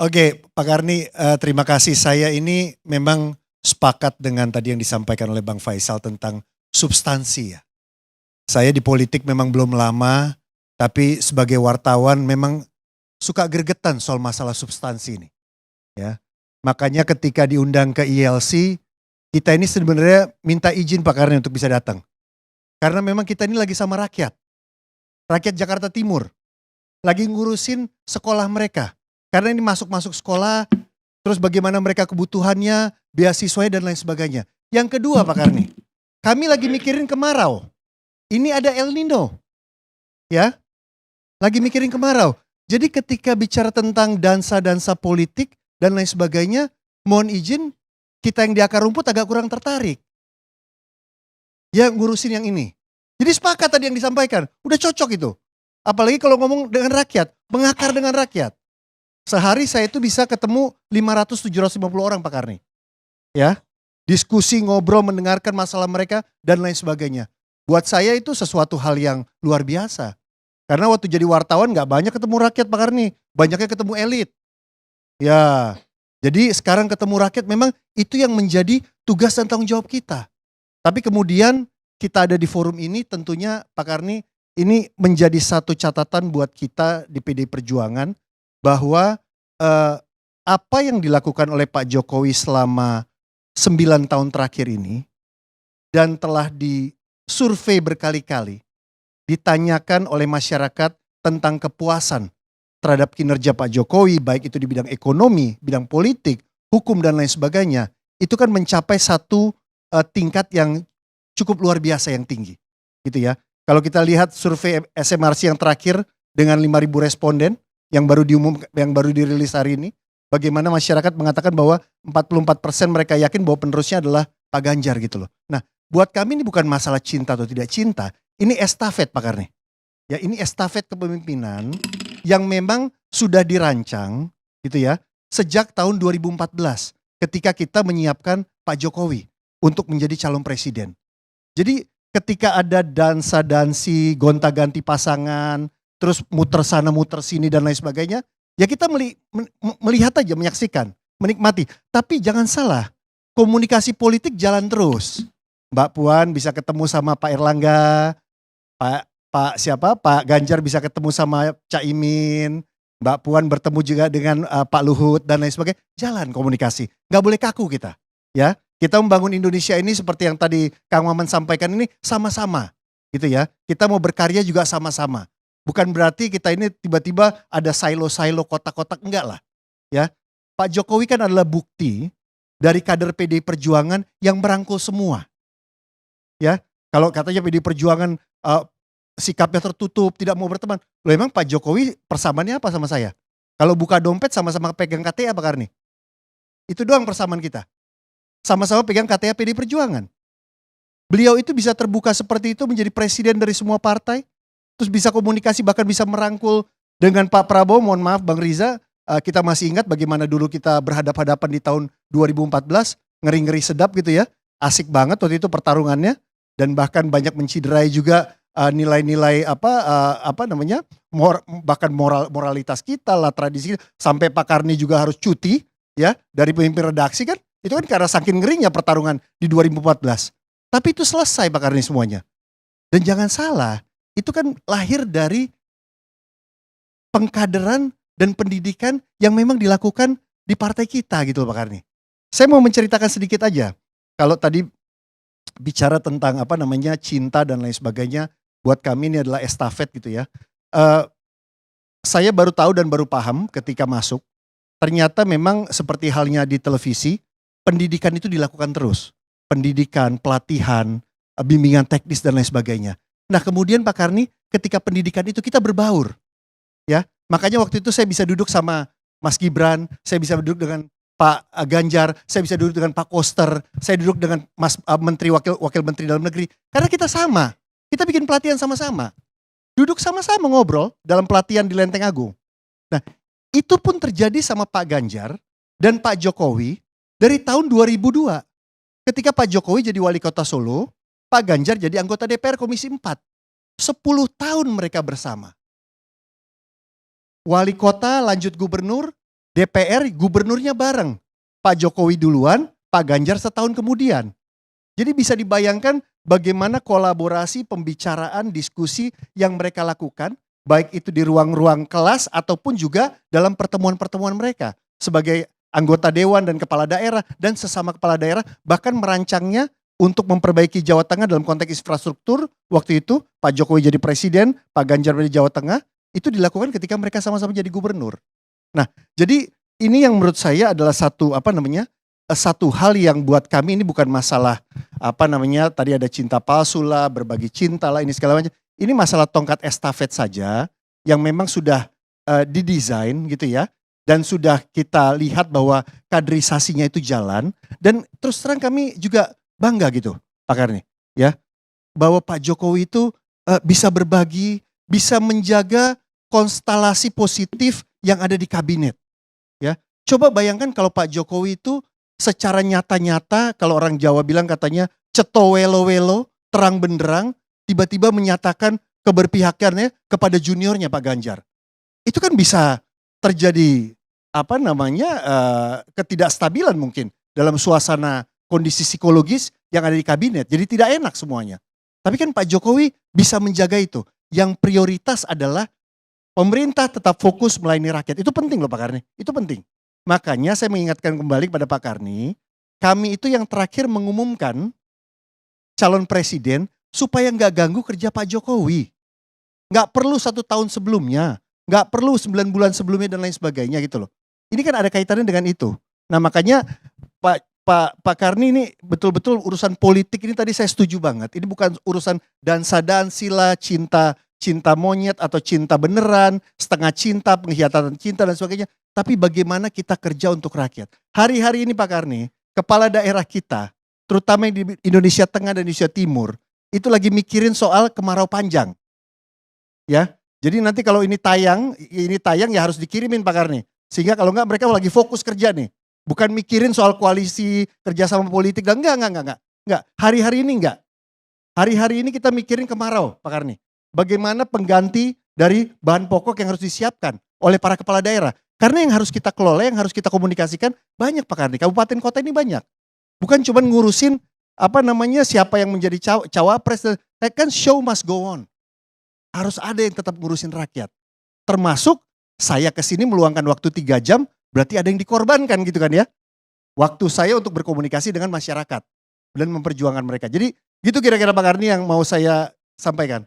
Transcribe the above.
Oke, Pak Karni, terima kasih. Saya ini memang sepakat dengan tadi yang disampaikan oleh Bang Faisal tentang substansi ya. Saya di politik memang belum lama, tapi sebagai wartawan memang suka gregetan soal masalah substansi ini. Ya, makanya ketika diundang ke ILC, kita ini sebenarnya minta izin Pak Karni untuk bisa datang. Karena memang kita ini lagi sama rakyat Jakarta Timur, lagi ngurusin sekolah mereka. Karena ini masuk sekolah, terus bagaimana mereka kebutuhannya, beasiswanya dan lain sebagainya. Yang kedua Pak Karni, kami lagi mikirin kemarau. Ini ada El Nino, ya, lagi mikirin kemarau. Jadi ketika bicara tentang dansa-dansa politik dan lain sebagainya, mohon izin kita yang di akar rumput agak kurang tertarik. Ya ngurusin yang ini. Jadi sepakat tadi yang disampaikan, udah cocok itu. Apalagi kalau ngomong dengan rakyat, mengakar dengan rakyat. Sehari saya itu bisa ketemu 500-750 orang Pak Karni. Ya, diskusi, ngobrol, mendengarkan masalah mereka dan lain sebagainya. Buat saya itu sesuatu hal yang luar biasa. Karena waktu jadi wartawan gak banyak ketemu rakyat Pak Karni. Banyaknya ketemu elit. Ya, jadi sekarang ketemu rakyat memang itu yang menjadi tugas dan tanggung jawab kita. Tapi kemudian kita ada di forum ini tentunya Pak Karni ini menjadi satu catatan buat kita di PDI Perjuangan bahwa apa yang dilakukan oleh Pak Jokowi selama 9 tahun terakhir ini dan telah disurvei berkali-kali, ditanyakan oleh masyarakat tentang kepuasan terhadap kinerja Pak Jokowi, baik itu di bidang ekonomi, bidang politik, hukum dan lain sebagainya, itu kan mencapai satu tingkat yang cukup luar biasa yang tinggi, gitu ya. Kalau kita lihat survei SMRC yang terakhir dengan 5.000 responden yang baru dirilis hari ini, bagaimana masyarakat mengatakan bahwa 44% mereka yakin bahwa penerusnya adalah Pak Ganjar gitu loh. Nah, buat kami ini bukan masalah cinta atau tidak cinta, ini estafet Pak Karni. Ya, ini estafet kepemimpinan yang memang sudah dirancang gitu ya, sejak tahun 2014 ketika kita menyiapkan Pak Jokowi untuk menjadi calon presiden. Jadi ketika ada dansa-dansi, gonta-ganti pasangan, terus muter sana muter sini dan lain sebagainya, ya kita melihat aja, menyaksikan, menikmati. Tapi jangan salah, komunikasi politik jalan terus. Mbak Puan bisa ketemu sama Pak Erlangga, Pak Ganjar bisa ketemu sama Caimin, Mbak Puan bertemu juga dengan Pak Luhut dan lain sebagainya. Jalan komunikasi, nggak boleh kaku kita, ya. Kita membangun Indonesia ini seperti yang tadi Kang Maman sampaikan ini sama-sama, gitu ya. Kita mau berkarya juga sama-sama. Bukan berarti kita ini tiba-tiba ada silo-silo kotak-kotak, enggak lah, ya. Pak Jokowi kan adalah bukti dari kader PDI Perjuangan yang merangkul semua, ya. Kalau katanya PDI Perjuangan sikapnya tertutup, tidak mau berteman. Loh emang Pak Jokowi persamaannya apa sama saya? Kalau buka dompet sama-sama pegang KTA Pak Karni. Itu doang persamaan kita. Sama-sama pegang KTA PDI Perjuangan. Beliau itu bisa terbuka seperti itu menjadi presiden dari semua partai. Terus bisa komunikasi bahkan bisa merangkul dengan Pak Prabowo. Mohon maaf Bang Riza, kita masih ingat bagaimana dulu kita berhadap-hadapan di tahun 2014. Ngeri-ngeri sedap gitu ya. Asik banget waktu itu pertarungannya. Dan bahkan banyak menciderai juga nilai-nilai bahkan moralitas kita lah, tradisi kita. Sampai Pak Karni juga harus cuti ya dari pemimpin redaksi kan. Itu kan karena saking ngerinya pertarungan di 2014. Tapi itu selesai Pak Karni semuanya. Dan jangan salah, itu kan lahir dari pengkaderan dan pendidikan yang memang dilakukan di partai kita gitu loh Pak Karni. Saya mau menceritakan sedikit aja. Kalau tadi bicara tentang cinta dan lain sebagainya, buat kami ini adalah estafet gitu ya. Saya baru tahu dan baru paham ketika masuk, ternyata memang seperti halnya di televisi, pendidikan itu dilakukan terus. Pendidikan, pelatihan, bimbingan teknis dan lain sebagainya. Nah kemudian Pak Karni, ketika pendidikan itu kita berbaur. Ya, makanya waktu itu saya bisa duduk sama Mas Gibran, saya bisa duduk dengan Pak Ganjar, saya bisa duduk dengan Pak Koster, saya duduk dengan Mas Menteri Wakil Menteri Dalam Negeri. Karena kita sama, kita bikin pelatihan sama-sama. Duduk sama-sama ngobrol dalam pelatihan di Lenteng Agung. Nah itu pun terjadi sama Pak Ganjar dan Pak Jokowi dari tahun 2002. Ketika Pak Jokowi jadi wali kota Solo, Pak Ganjar jadi anggota DPR Komisi 4. 10 tahun mereka bersama. Wali kota lanjut gubernur, DPR gubernurnya bareng. Pak Jokowi duluan, Pak Ganjar setahun kemudian. Jadi bisa dibayangkan bagaimana kolaborasi, pembicaraan, diskusi yang mereka lakukan, baik itu di ruang-ruang kelas ataupun juga dalam pertemuan-pertemuan mereka sebagai anggota dewan dan kepala daerah dan sesama kepala daerah, bahkan merancangnya untuk memperbaiki Jawa Tengah dalam konteks infrastruktur. Waktu itu Pak Jokowi jadi presiden, Pak Ganjar di Jawa Tengah, itu dilakukan ketika mereka sama-sama jadi gubernur. Nah, jadi ini yang menurut saya adalah satu hal yang buat kami ini bukan masalah tadi ada cinta palsu lah, berbagi cinta lah, ini segala macam. Ini masalah tongkat estafet saja yang memang sudah didesain gitu ya, dan sudah kita lihat bahwa kaderisasinya itu jalan, dan terus terang kami juga bangga gitu Pak Karni ya, bahwa Pak Jokowi itu bisa berbagi, bisa menjaga konstelasi positif yang ada di kabinet ya. Coba bayangkan kalau Pak Jokowi itu secara nyata-nyata, kalau orang Jawa bilang katanya cetowelo-welo, terang benderang, tiba-tiba menyatakan keberpihakannya kepada juniornya Pak Ganjar. Itu kan bisa terjadi ketidakstabilan mungkin dalam suasana kondisi psikologis yang ada di kabinet. Jadi tidak enak semuanya. Tapi kan Pak Jokowi bisa menjaga itu. Yang prioritas adalah pemerintah tetap fokus melayani rakyat. Itu penting loh Pak Karni, itu penting. Makanya saya mengingatkan kembali kepada Pak Karni, kami itu yang terakhir mengumumkan calon presiden supaya nggak ganggu kerja Pak Jokowi. Nggak perlu 1 tahun sebelumnya, nggak perlu 9 bulan sebelumnya dan lain sebagainya gitu loh. Ini kan ada kaitannya dengan itu. Nah makanya Pak Karni ini betul-betul urusan politik ini tadi saya setuju banget. Ini bukan urusan dansa-dansila, cinta monyet atau cinta beneran, setengah cinta, pengkhianatan cinta dan sebagainya. Tapi bagaimana kita kerja untuk rakyat. Hari-hari ini Pak Karni, kepala daerah kita, terutama di Indonesia Tengah dan Indonesia Timur, itu lagi mikirin soal kemarau panjang. Ya, jadi nanti kalau ini tayang ya harus dikirimin Pak Karni. Sehingga kalau enggak mereka lagi fokus kerja nih. Bukan mikirin soal koalisi, kerjasama politik, dan enggak. Hari-hari ini enggak. Hari-hari ini kita mikirin kemarau Pak Karni. Bagaimana pengganti dari bahan pokok yang harus disiapkan oleh para kepala daerah. Karena yang harus kita kelola, yang harus kita komunikasikan banyak Pak Karni. Kabupaten kota ini banyak. Bukan cuma ngurusin siapa yang menjadi cawapres. Kan show must go on. Harus ada yang tetap ngurusin rakyat. Termasuk saya kesini meluangkan waktu 3 jam, berarti ada yang dikorbankan gitu kan ya. Waktu saya untuk berkomunikasi dengan masyarakat dan memperjuangkan mereka. Jadi gitu kira-kira Pak Karni yang mau saya sampaikan.